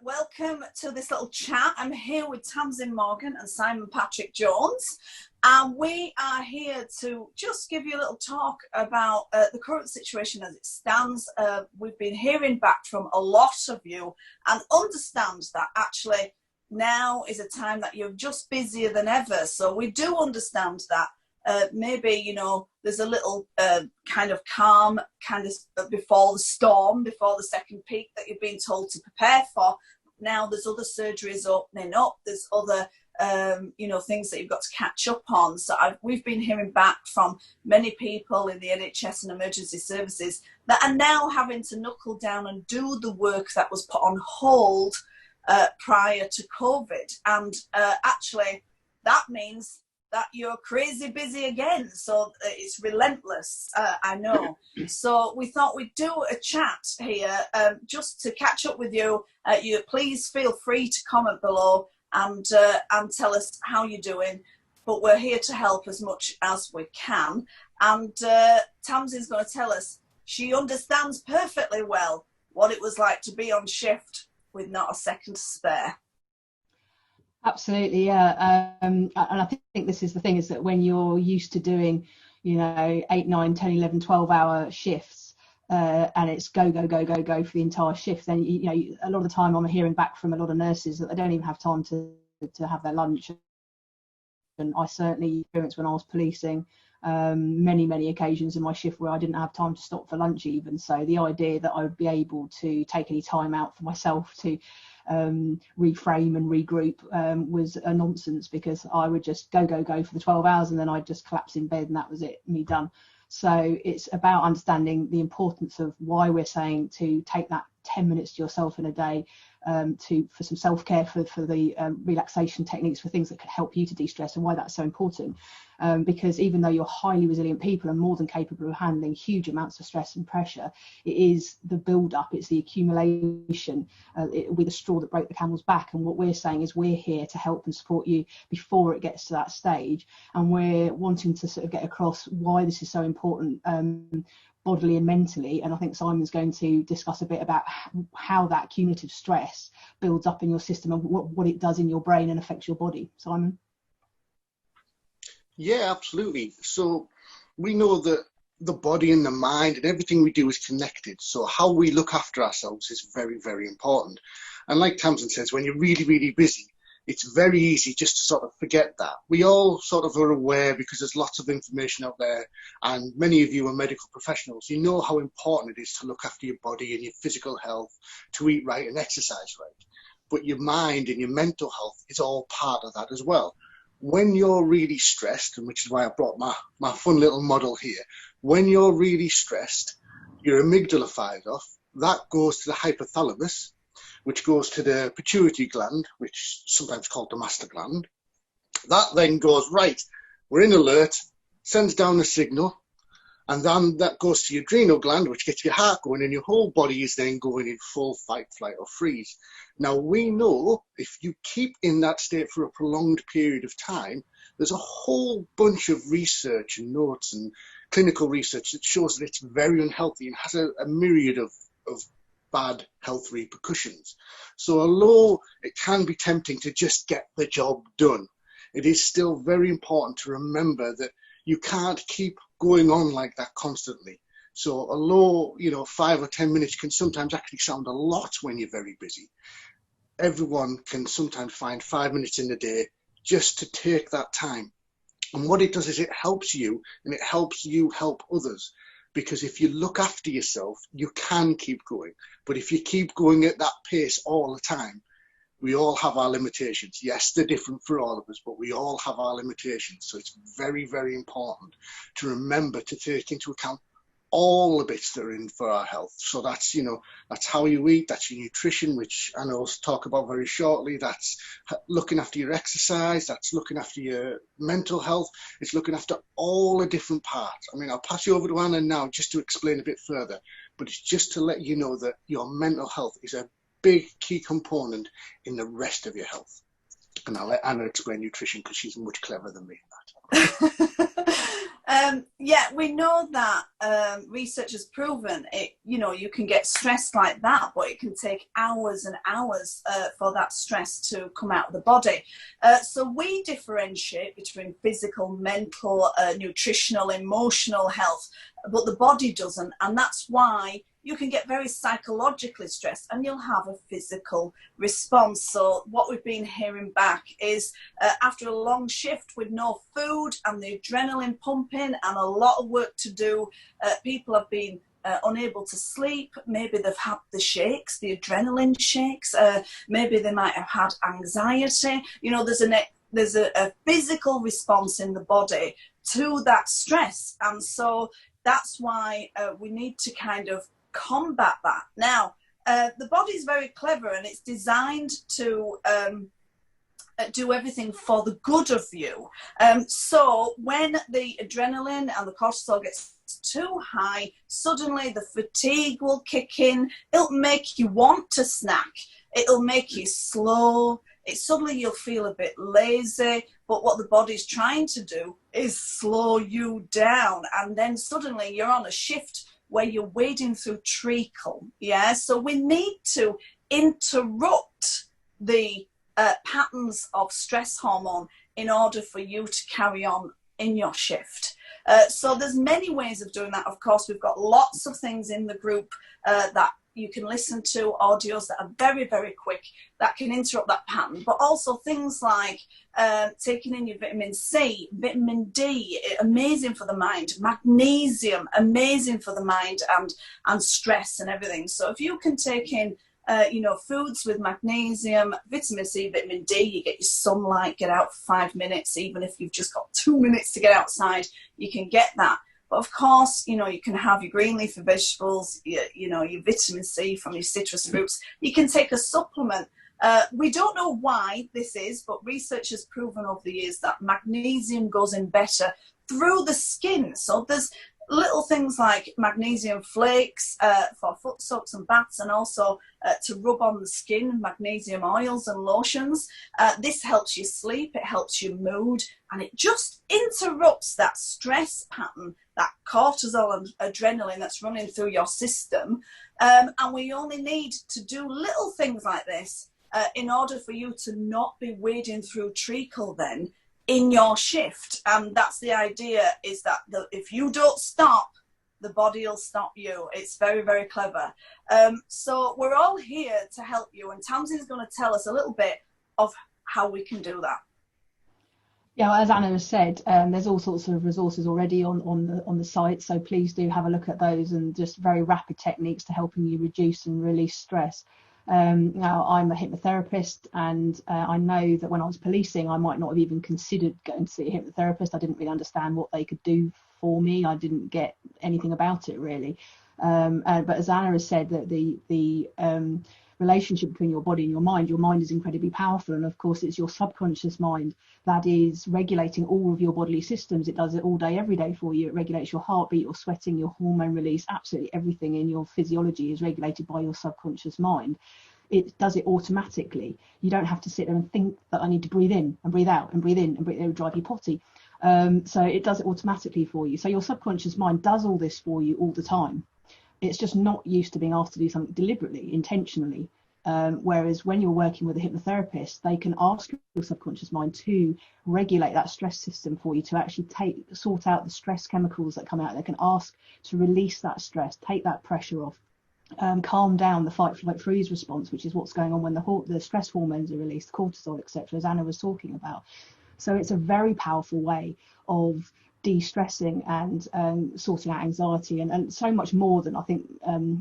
Welcome to this little chat. I'm here with Tamsin Morgan and Simon Patrick Jones, and we are here to just give you a little talk about the current situation as it stands. We've been hearing back from a lot of you and understand that actually now is a time that you're just busier than ever. So we do understand that maybe, you know, there's a little kind of calm kind of before the storm, before the second peak that you've been told to prepare for. Now there's other surgeries opening up, there's other you know, things that you've got to catch up on. So we've been hearing back from many people in the NHS and emergency services that are now having to knuckle down and do the work that was put on hold prior to COVID. And actually that means that you're crazy busy again. So it's relentless, I know. So we thought we'd do a chat here just to catch up with you. You please feel free to comment below and tell us how you're doing. But we're here to help as much as we can. And Tamsin's going to tell us she understands perfectly well what it was like to be on shift with not a second to spare. Absolutely, yeah. And I think this is the thing, is that when you're used to doing, you know, 8, 9, 10, 11, 12-hour shifts, and it's go for the entire shift, then, you know, a lot of the time I'm hearing back from a lot of nurses that they don't even have time to have their lunch. And I certainly experienced when I was policing many occasions in my shift where I didn't have time to stop for lunch even. So the idea that I would be able to take any time out for myself to reframe and regroup was a nonsense, because I would just go for the 12 hours and then I'd just collapse in bed and that was it, me done. So it's about understanding the importance of why we're saying to take that 10 minutes to yourself in a day for some self-care, for the relaxation techniques, for things that can help you to de-stress, and why that's so important. Because even though you're highly resilient people and more than capable of handling huge amounts of stress and pressure, it is the build-up, it's the accumulation, with the straw that broke the camel's back. And what we're saying is we're here to help and support you before it gets to that stage, and we're wanting to sort of get across why this is so important, bodily and mentally. And I think Simon's going to discuss a bit about how that cumulative stress builds up in your system and what it does in your brain and affects your body. Simon? Yeah, absolutely. So we know that the body and the mind and everything we do is connected. So how we look after ourselves is very important. And like Tamsin says, when you're really busy, it's very easy just to sort of forget that. We all sort of are aware, because there's lots of information out there, and many of you are medical professionals. You know how important it is to look after your body and your physical health, to eat right and exercise right. But your mind and your mental health is all part of that as well. When you're really stressed, and which is why I brought my fun little model here, when you're really stressed, your amygdala fires off, that goes to the hypothalamus, which goes to the pituitary gland, which is sometimes called the master gland. That then goes, right, we're in alert, sends down a signal, and then that goes to your adrenal gland, which gets your heart going, and your whole body is then going in full fight, flight, or freeze. Now, we know if you keep in that state for a prolonged period of time, there's a whole bunch of research and notes and clinical research that shows that it's very unhealthy and has a myriad of bad health repercussions. So although it can be tempting to just get the job done, it is still very important to remember that you can't keep going on like that constantly. So although, you know, 5 or 10 minutes can sometimes actually sound a lot when you're very busy, everyone can sometimes find 5 minutes in the day just to take that time. And what it does is it helps you, and it helps you help others. Because if you look after yourself, you can keep going. But if you keep going at that pace all the time, we all have our limitations. Yes, they're different for all of us, but we all have our limitations. So it's very important to remember to take into account all the bits that are in for our health. So that's, you know, that's how you eat, that's your nutrition, which I know I'll talk about very shortly. That's looking after your exercise, that's looking after your mental health, it's looking after all the different parts. I mean, I'll pass you over to Anna now just to explain a bit further, but it's just to let you know that your mental health is a big key component in the rest of your health. And I'll let Anna explain nutrition because she's much cleverer than me. Yeah, we know that research has proven it. You know, you can get stressed like that, but it can take hours and hours for that stress to come out of the body. So we differentiate between physical, mental, nutritional, emotional health, but the body doesn't, and that's why you can get very psychologically stressed and you'll have a physical response. So what we've been hearing back is after a long shift with no food and the adrenaline pumping and a lot of work to do, people have been unable to sleep. Maybe they've had the shakes, the adrenaline shakes. Maybe they might have had anxiety. You know, there's a physical response in the body to that stress. And so that's why we need to kind of combat that. Now, the body's very clever and it's designed to do everything for the good of you. So when the adrenaline and the cortisol gets too high, suddenly the fatigue will kick in. It'll make you want to snack. It'll make you slow. Suddenly you'll feel a bit lazy, but what the body's trying to do is slow you down. And then suddenly you're on a shift where you're wading through treacle. Yeah, so we need to interrupt the patterns of stress hormone in order for you to carry on in your shift. So there's many ways of doing that. Of course, we've got lots of things in the group that you can listen to, audios that are very, very quick that can interrupt that pattern, but also things like taking in your vitamin C, vitamin D, amazing for the mind, magnesium, amazing for the mind and stress and everything. So if you can take in foods with magnesium, vitamin C, vitamin D, you get your sunlight, get out for 5 minutes, even if you've just got 2 minutes to get outside, you can get that. But of course, you can have your green leafy vegetables, your vitamin C from your citrus fruits. You can take a supplement. We don't know why this is, but research has proven over the years that magnesium goes in better through the skin. So there's little things like magnesium flakes for foot soaks and baths, and also to rub on the skin, magnesium oils and lotions. This helps you sleep, it helps your mood, and it just interrupts that stress pattern, that cortisol and adrenaline that's running through your system. And we only need to do little things like this in order for you to not be wading through treacle then in your shift. And that's the idea, is that if you don't stop, the body will stop you. It's very, very clever. So we're all here to help you, and Tamsin's going to tell us a little bit of how we can do that. Yeah, well, as Anna has said, there's all sorts of resources already on the site, so please do have a look at those, and just very rapid techniques to helping you reduce and release stress. Now, I'm a hypnotherapist, and I know that when I was policing, I might not have even considered going to see a hypnotherapist. I didn't really understand what they could do for me. I didn't get anything about it really. But as Anna has said, that the relationship between your body and your mind is incredibly powerful, and of course it's your subconscious mind that is regulating all of your bodily systems. It does it all day, every day for you. It regulates your heartbeat, your sweating, your hormone release. Absolutely everything in your physiology is regulated by your subconscious mind. It does it automatically. You don't have to sit there and think that I need to breathe in and breathe out and breathe in and breathe. It would drive you potty. So it does it automatically for you. So your subconscious mind does all this for you all the time. It's just not used to being asked to do something deliberately, intentionally. Whereas when you're working with a hypnotherapist, they can ask your subconscious mind to regulate that stress system for you, to actually sort out the stress chemicals that come out. They can ask to release that stress, take that pressure off, calm down the fight, flight, freeze response, which is what's going on when the stress hormones are released, cortisol, etc., as Anna was talking about. So it's a very powerful way of de-stressing and sorting out anxiety, and so much more than, I think,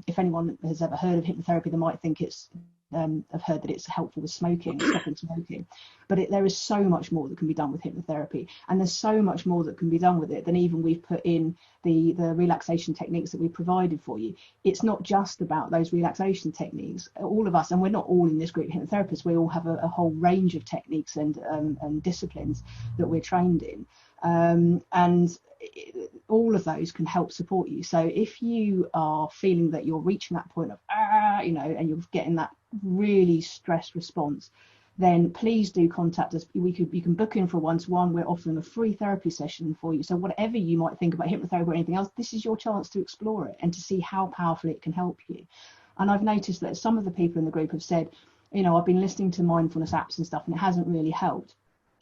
if anyone has ever heard of hypnotherapy, they might think I've heard that it's helpful with stopping smoking, but there is so much more that can be done with hypnotherapy, and there's so much more that can be done with it than even we've put in the relaxation techniques that we provided for you. It's not just about those relaxation techniques. All of us, and we're not all in this group hypnotherapists, we all have a whole range of techniques and disciplines that we're trained in, and all of those can help support you. So if you are feeling that you're reaching that point of and you're getting that really stressed response, then please do contact us. You can book in for a one-to-one. We're offering a free therapy session for you. So whatever you might think about hypnotherapy or anything else, this is your chance to explore it and to see how powerful it can help you. And I've noticed that some of the people in the group have said, you know, I've been listening to mindfulness apps and stuff and it hasn't really helped.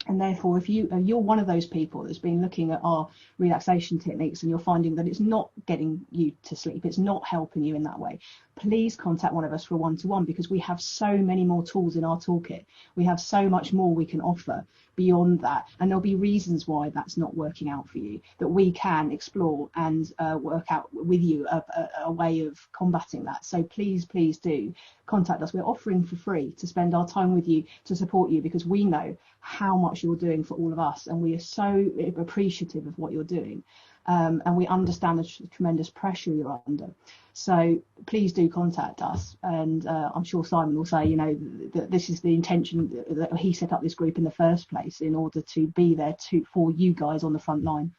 And therefore, if you're one of those people that's been looking at our relaxation techniques and you're finding that it's not getting you to sleep, it's not helping you in that way, please contact one of us for a one-to-one, because we have so many more tools in our toolkit. We have so much more we can offer beyond that, and there'll be reasons why that's not working out for you that we can explore and work out with you a way of combating that. So please do contact us. We're offering for free to spend our time with you, to support you, because we know how much you're doing for all of us, and we are so appreciative of what you're doing, and we understand the tremendous pressure you're under. So please do contact us, and I'm sure Simon will say, you know, that this is the intention, that he set up this group in the first place in order to be there for you guys on the front line.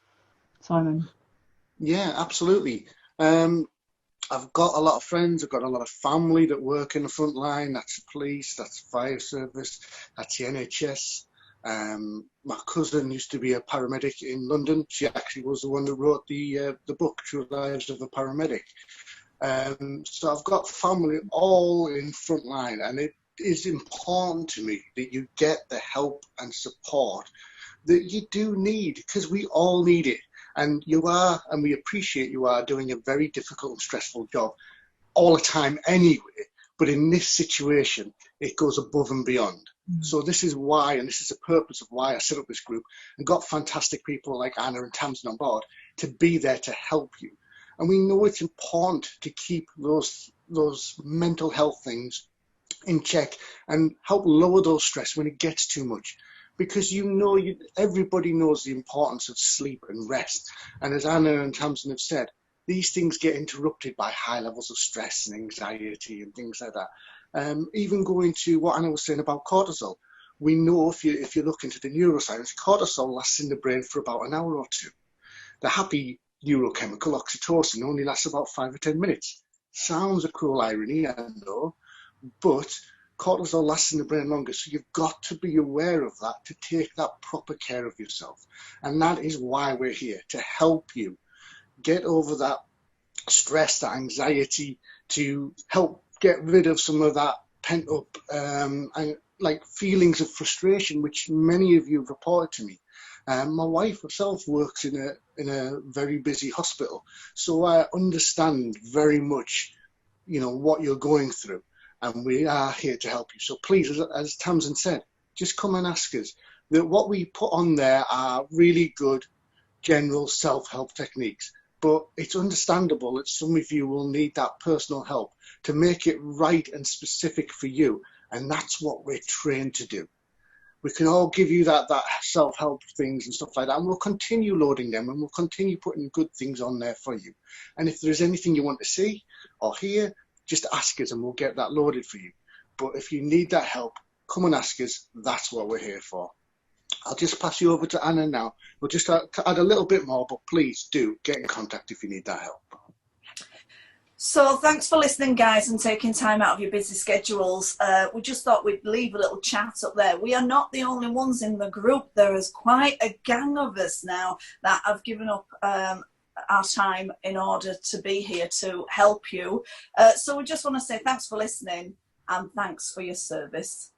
Simon? Yeah, absolutely. I've got a lot of friends, I've got a lot of family that work in the front line. That's the police, that's the fire service, that's the NHS. My cousin used to be a paramedic in London. She actually was the one that wrote the book, True Lives of a Paramedic. So I've got family all in frontline, and it is important to me that you get the help and support that you do need, because we all need it. And you are, and we appreciate you are doing a very difficult and stressful job all the time anyway. But in this situation, it goes above and beyond. So this is why, and this is the purpose of why I set up this group and got fantastic people like Anna and Tamsin on board to be there to help you. And we know it's important to keep those mental health things in check and help lower those stress when it gets too much. Because everybody knows the importance of sleep and rest. And as Anna and Tamsin have said, these things get interrupted by high levels of stress and anxiety and things like that. Even going to what Anna was saying about cortisol, we know if you look into the neuroscience, cortisol lasts in the brain for about an hour or two. The happy neurochemical oxytocin only lasts about 5 or 10 minutes. Sounds a cruel irony, I know, but cortisol lasts in the brain longer, so you've got to be aware of that to take that proper care of yourself. And that is why we're here, to help you get over that stress, that anxiety, to help get rid of some of that pent up like feelings of frustration, which many of you have reported to me. My wife herself works in a very busy hospital, so I understand very much, you know, what you're going through, and we are here to help you. So please, as Tamsin said, just come and ask us. That what we put on there are really good general self-help techniques, but it's understandable that some of you will need that personal help to make it right and specific for you, and that's what we're trained to do. We can all give you that self-help things and stuff like that, and we'll continue loading them, and we'll continue putting good things on there for you. And if there's anything you want to see or hear, just ask us and we'll get that loaded for you. But if you need that help, come and ask us. That's what we're here for. I'll just pass you over to Anna now. We'll just add a little bit more, but please do get in contact if you need that help. So thanks for listening, guys, and taking time out of your busy schedules. We just thought we'd leave a little chat up there. We are not the only ones in the group. There is quite a gang of us now that have given up our time in order to be here to help you. So we just want to say thanks for listening and thanks for your service.